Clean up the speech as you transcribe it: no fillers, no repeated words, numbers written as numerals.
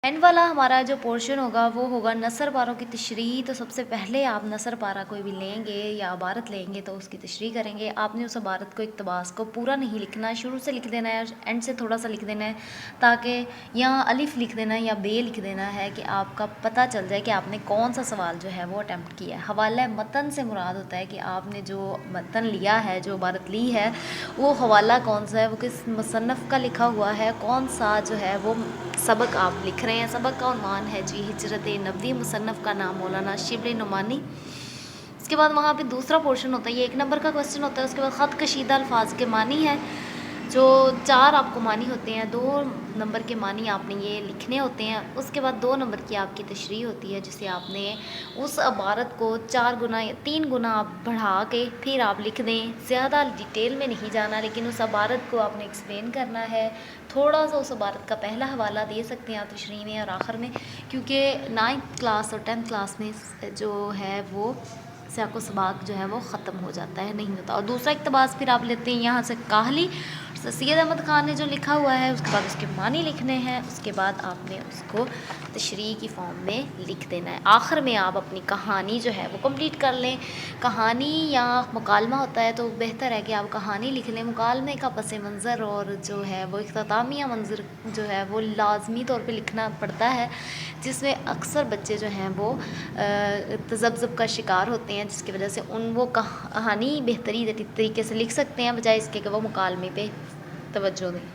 And والا ہمارا جو پورشن ہوگا وہ ہوگا نثر پاروں کی تشریح. تو سب سے پہلے آپ نثر پارہ کوئی بھی لیں گے یا عبارت لیں گے تو اس کی تشریح کریں گے. آپ نے اس عبارت کو اقتباس کو پورا نہیں لکھنا ہے, شروع سے لکھ دینا ہے, اینڈ سے تھوڑا سا لکھ دینا ہے, تاکہ یا الف لکھ دینا ہے یا بے لکھ دینا ہے کہ آپ کا پتہ چل جائے کہ آپ نے کون سا سوال جو ہے وہ اٹیمپٹ کیا ہے. حوالہ متن سے مراد ہوتا ہے کہ آپ نے جو متن لیا ہے, جو عبارت لی ہے, وہ حوالہ کون سا ہے, وہ کس مصنف کا لکھا ہوا ہے, کون سا جو ہے وہ سبق آپ لکھ رہے ہیں. سبق کا عنوان ہے جی ہجرت نبوی, مصنف کا نام مولانا شبلی نعمانی. اس کے بعد وہاں پہ دوسرا پورشن ہوتا ہے, یہ 1 نمبر کا کوسچن ہوتا ہے. اس کے بعد خط کشیدہ الفاظ کے معنی ہے, جو 4 آپ کو معنی ہوتے ہیں. 2 نمبر کے معنی آپ نے یہ لکھنے ہوتے ہیں. اس کے بعد 2 نمبر کی آپ کی تشریح ہوتی ہے, جسے آپ نے اس عبارت کو 4 گنا یا 3 گنا آپ بڑھا کے پھر آپ لکھ دیں. زیادہ ڈیٹیل میں نہیں جانا, لیکن اس عبارت کو آپ نے ایکسپلین کرنا ہے. تھوڑا سا اس عبارت کا پہلا حوالہ دے سکتے ہیں آپ تشریح میں اور آخر میں, کیونکہ 9th کلاس اور 10th کلاس میں جو ہے وہ سیاق و سباق جو ہے وہ ختم ہو جاتا ہے, نہیں ہوتا. اور دوسرا اقتباس پھر آپ لیتے ہیں یہاں سے کاہلی, سید احمد خان نے جو لکھا ہوا ہے, اس کے بعد اس کے معنی لکھنے ہیں. اس کے بعد آپ نے اس کو تشریح کی فارم میں لکھ دینا ہے. آخر میں آپ اپنی کہانی جو ہے وہ کمپلیٹ کر لیں. کہانی یا مکالمہ ہوتا ہے تو بہتر ہے کہ آپ کہانی لکھ لیں. مکالمے کا پس منظر اور جو ہے وہ اختتامیہ منظر جو ہے وہ لازمی طور پہ لکھنا پڑتا ہے, جس میں اکثر بچے جو ہیں وہ تذبذب کا شکار ہوتے ہیں, جس کی وجہ سے وہ کہانی بہترین طریقے سے لکھ سکتے ہیں, بجائے اس کے کہ وہ مکالمے پہ توجہ دیں.